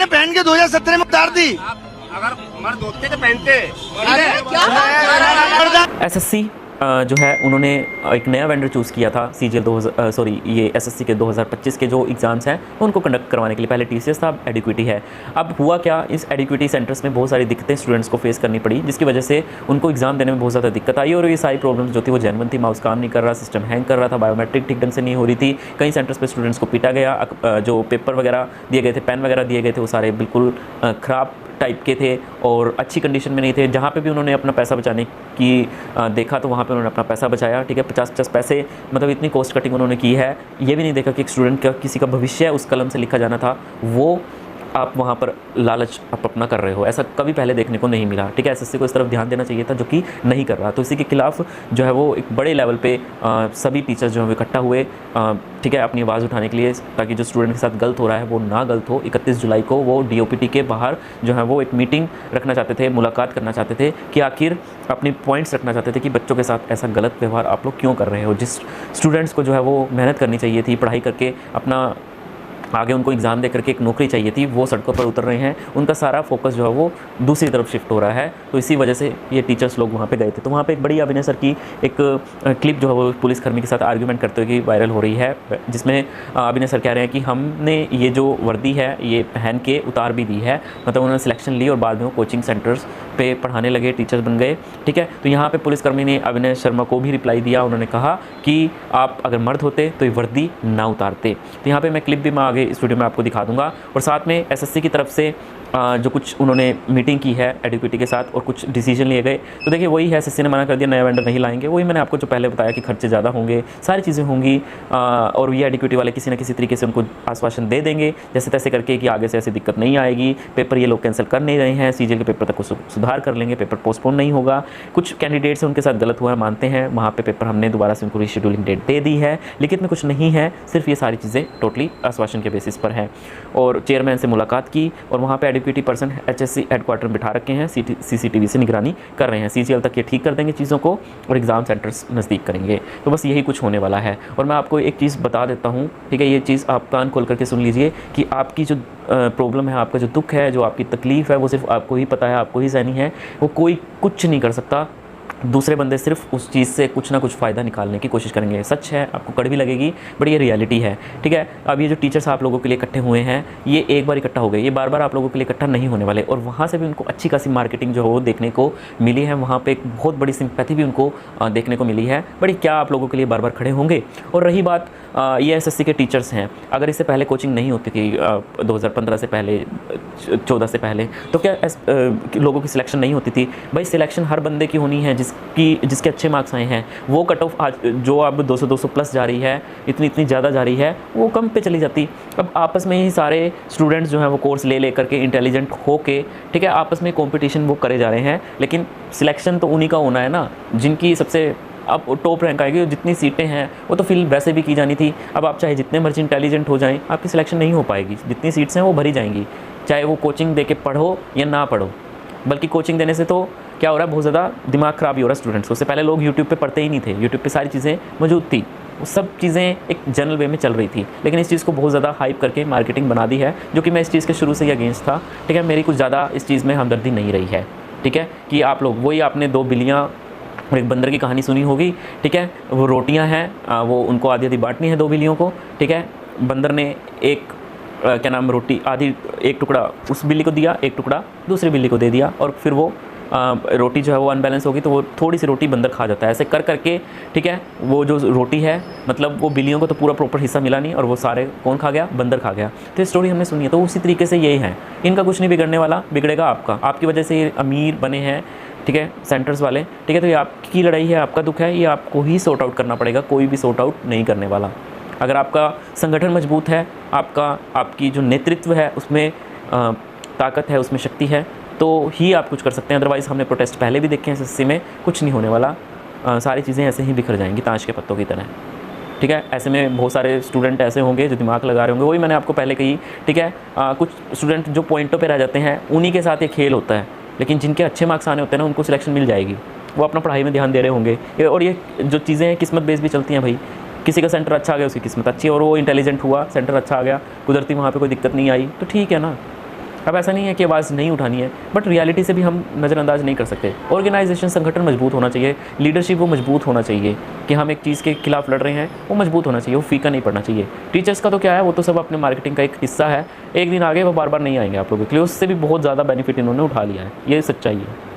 पहन के 2017 में उतार दी। अगर मर्द होते तो पहनते। एसएससी जो है उन्होंने एक नया वेंडर चूज़ किया था ये एसएससी के 2025 के जो एग्ज़ाम्स हैं उनको कंडक्ट करवाने के लिए। पहले टीसीएस था, अब एडिक्विटी है। अब हुआ क्या, इस एडिक्विटी सेंटर्स में बहुत सारी दिक्कतें स्टूडेंट्स को फेस करनी पड़ी, जिसकी वजह से उनको एग्ज़ाम देने में बहुत ज़्यादा दिक्कत आई। और ये सारी प्रॉब्लम्स जो थी वो जेन्युइन थी। माउस काम नहीं कर रहा, सिस्टम हैंग कर रहा था, बायोमेट्रिक ठीक ढंग से नहीं हो रही थी। कई सेंटर्स पर स्टूडेंट्स को पीटा गया। जो पेपर वगैरह दिए गए थे, पेन वगैरह दिए गए थे, वो सारे बिल्कुल ख़राब टाइप के थे और अच्छी कंडीशन में नहीं थे। जहाँ पे भी उन्होंने अपना पैसा बचाने की देखा तो वहाँ पे उन्होंने अपना पैसा बचाया। ठीक है, 50-50 पैसे, मतलब इतनी कॉस्ट कटिंग उन्होंने की है। ये भी नहीं देखा कि एक स्टूडेंट का किसी का भविष्य उस कलम से लिखा जाना था, वो आप वहाँ पर लालच आप अपना कर रहे हो। ऐसा कभी पहले देखने को नहीं मिला। ठीक है, एसएससी को इस तरफ ध्यान देना चाहिए था, जो कि नहीं कर रहा। तो इसी के खिलाफ जो है वो एक बड़े लेवल पे सभी टीचर्स जो है इकट्ठा हुए, ठीक है, अपनी आवाज़ उठाने के लिए, ताकि जो स्टूडेंट के साथ गलत हो रहा है वो ना गलत हो। 31 जुलाई को वो डीओपीटी के बाहर जो है वो एक मीटिंग रखना चाहते थे, मुलाकात करना चाहते थे कि आखिर अपनी पॉइंट्स रखना चाहते थे कि बच्चों के साथ ऐसा गलत व्यवहार आप लोग क्यों कर रहे हो। जिस स्टूडेंट्स को जो है वो मेहनत करनी चाहिए थी, पढ़ाई करके अपना आगे उनको एग्ज़ाम दे करके एक नौकरी चाहिए थी, वो सड़कों पर उतर रहे हैं। उनका सारा फोकस जो है वो दूसरी तरफ शिफ्ट हो रहा है। तो इसी वजह से ये टीचर्स लोग वहाँ पे गए थे। तो वहाँ पे एक बड़ी अभिनय सर की एक क्लिप जो है वो पुलिसकर्मी के साथ आर्ग्यूमेंट करते हुए वायरल हो रही है, जिसमें अभिनय सर कह रहे हैं कि हमने ये जो वर्दी है ये पहन के उतार भी दी है। मतलब उन्होंने सिलेक्शन ली और बाद में वो कोचिंग सेंटर्स पे पढ़ाने लगे, टीचर्स बन गए। ठीक है, तो यहाँ पर पुलिसकर्मी ने अभिनय शर्मा को भी रिप्लाई दिया। उन्होंने कहा कि आप अगर मर्द होते तो ये वर्दी ना उतारते। तो यहाँ पर मैं क्लिप भी मैं आगे इस वीडियो में आपको दिखा दूंगा। और साथ में एसएससी की तरफ से जो कुछ उन्होंने मीटिंग की है एडिक्विटी के साथ और कुछ डिसीजन लिए गए, तो देखिए वही है। एसएससी ने मना कर दिया, नया वेंडर नहीं लाएंगे। वही मैंने आपको जो पहले बताया कि खर्चे ज़्यादा होंगे, सारी चीज़ें होंगी, और ये एडिक्विटी वाले किसी न किसी तरीके से उनको आश्वासन दे देंगे जैसे तैसे करके कि आगे से ऐसी दिक्कत नहीं आएगी। पेपर ये लोग कैंसिल कर नहीं रहे हैं, सीजीएल के पेपर तक सुधार कर लेंगे, पेपर पोस्टपोन नहीं होगा। कुछ कैंडिडेट्स उनके साथ गलत हुआ है, मानते हैं, वहाँ पर पेपर हमने दोबारा से उनको रीशेड्यूलिंग डेट दे दी है, लिखित में कुछ नहीं है, सिर्फ ये सारी चीज़ें टोटली आश्वासन के बेसिस पर है। और चेयरमैन से मुलाकात की और वहाँ पर एडिक्विटी पर्सन एचएससी हेडक्वार्टर में बिठा रखे हैं, सीसीटीवी से निगरानी कर रहे हैं। सीजीएल तक ये ठीक कर देंगे चीज़ों को और एग्ज़ाम सेंटर्स नज़दीक करेंगे। तो बस यही कुछ होने वाला है। और मैं आपको एक चीज़ बता देता हूँ, ठीक है, ये चीज़ आप कान खोल करके सुन लीजिए कि आपकी जो प्रॉब्लम है, आपका जो दुख है, जो आपकी तकलीफ़ है, वो सिर्फ आपको ही पता है, आपको ही सहनी है। वो कोई कुछ नहीं कर सकता। दूसरे बंदे सिर्फ उस चीज़ से कुछ ना कुछ फ़ायदा निकालने की कोशिश करेंगे। सच है, आपको कड़वी लगेगी, बट ये रियलिटी है। ठीक है, अब ये जो टीचर्स आप लोगों के लिए इकट्ठे हुए हैं, ये एक बार इकट्ठा हो गए, ये बार बार आप लोगों के लिए इकट्ठा नहीं होने वाले। और वहाँ से भी उनको अच्छी खासी मार्केटिंग जो है वो देखने को मिली है। वहाँ पे एक बहुत बड़ी सिंपैथी भी उनको देखने को मिली है। बड़ी क्या आप लोगों के लिए बार बार खड़े होंगे। और रही बात ये एसएससी के टीचर्स हैं, अगर इससे पहले कोचिंग नहीं होती थी 2015 से पहले, 14 से पहले, तो क्या लोगों की सिलेक्शन नहीं होती थी? भाई सिलेक्शन हर बंदे की होनी है जिसके अच्छे मार्क्स आए हैं। वो कट ऑफ आज जो अब 200 प्लस जा रही है, इतनी ज़्यादा जा रही है, वो कम पे चली जाती। अब आपस में ही सारे स्टूडेंट्स जो हैं वो कोर्स ले करके इंटेलिजेंट होके, ठीक है, आपस में कंपटीशन वो करे जा रहे हैं। लेकिन सिलेक्शन तो उन्हीं का होना है ना जिनकी सबसे अब टॉप रैंक आएगी। जितनी सीटें हैं वो तो फिल वैसे भी की जानी थी। अब आप चाहे जितने मर्जी इंटेलिजेंट हो जाएं, आपकी सिलेक्शन नहीं हो पाएगी। जितनी सीट्स हैं वो भरी जाएंगी, चाहे वो कोचिंग दे के पढ़ो या ना पढ़ो। बल्कि कोचिंग देने से तो क्या हो रहा है, बहुत ज़्यादा दिमाग ख़राब ही हो रहा है स्टूडेंट्स को। उससे पहले लोग यूट्यूब पे पढ़ते ही नहीं थे, यूट्यूब पे सारी चीज़ें मौजूद थी, वो सब चीज़ें एक जनरल वे में चल रही थी। लेकिन इस चीज़ को बहुत ज़्यादा हाइप करके मार्केटिंग बना दी है, जो कि मैं इस चीज़ के शुरू से ही अगेंस्ट था। ठीक है, मेरी कुछ ज़्यादा इस चीज़ में हमदर्दी नहीं रही है। ठीक है, कि आप लोग वही आपने 2 बिल्लियाँ और एक बंदर की कहानी सुनी होगी। ठीक है, वो रोटियां हैं, वो उनको आधी आधी बांटनी है 2 बिल्लियों को। ठीक है, बंदर ने एक क्या नाम रोटी आधी, एक टुकड़ा उस बिल्ली को दिया, एक टुकड़ा दूसरी बिल्ली को दे दिया, और फिर वो रोटी जो है वो अनबैलेंस होगी तो वो थोड़ी सी रोटी बंदर खा जाता है। ऐसे कर करके, ठीक है, वो जो रोटी है, मतलब वो बिल्लियों को तो पूरा प्रॉपर हिस्सा मिला नहीं, और वो सारे कौन खा गया? बंदर खा गया। तो ये स्टोरी हमने सुनी है। तो उसी तरीके से यही है, इनका कुछ नहीं बिगड़ने वाला, बिगड़ेगा आपका। आपकी वजह से ये अमीर बने हैं, ठीक है, सेंटर्स वाले। ठीक है, तो ये आपकी लड़ाई है, आपका दुख है, ये आपको ही सॉर्ट आउट करना पड़ेगा। कोई भी सॉर्ट आउट नहीं करने वाला। अगर आपका संगठन मजबूत है, आपकी जो नेतृत्व है उसमें ताकत है, उसमें शक्ति है, तो ही आप कुछ कर सकते हैं। अदरवाइज़ हमने प्रोटेस्ट पहले भी देखे हैं एसएससी में, कुछ नहीं होने वाला। सारी चीज़ें ऐसे ही बिखर जाएंगी ताश के पत्तों की तरह। ठीक है, ऐसे में बहुत सारे स्टूडेंट ऐसे होंगे जो दिमाग लगा रहे होंगे। वही मैंने आपको पहले कही। ठीक है, कुछ स्टूडेंट जो पॉइंटों पे रह जाते हैं, उन्हीं के साथ ये खेल होता है। लेकिन जिनके अच्छे मार्क्स आने होते हैं ना, उनको सिलेक्शन मिल जाएगी। वो अपना पढ़ाई में ध्यान दे रहे होंगे। और ये जो चीज़ें हैं किस्मत बेस भी चलती हैं भाई। किसी का सेंटर अच्छा आ गया, उसकी किस्मत अच्छी है, और वो इंटेलिजेंट हुआ, सेंटर अच्छा आ गया, कुदरती वहाँ पे कोई दिक्कत नहीं आई, तो ठीक है ना। अब ऐसा नहीं है कि आवाज़ नहीं उठानी है, बट रियलिटी से भी हम नज़रअंदाज नहीं कर सकते। ऑर्गेनाइजेशन, संगठन मजबूत होना चाहिए, लीडरशिप वो मजबूत होना चाहिए कि हम एक चीज़ के खिलाफ लड़ रहे हैं, वो मजबूत होना चाहिए, वो फीका नहीं पड़ना चाहिए। टीचर्स का तो क्या है, वो तो सब अपने मार्केटिंग का एक हिस्सा है, एक दिन आगे वो बार बार नहीं आएंगे आप लोगों के लिए, उससे भी बहुत ज़्यादा बेनिफिट इन्होंने उठा लिया है, ये सच्चाई है।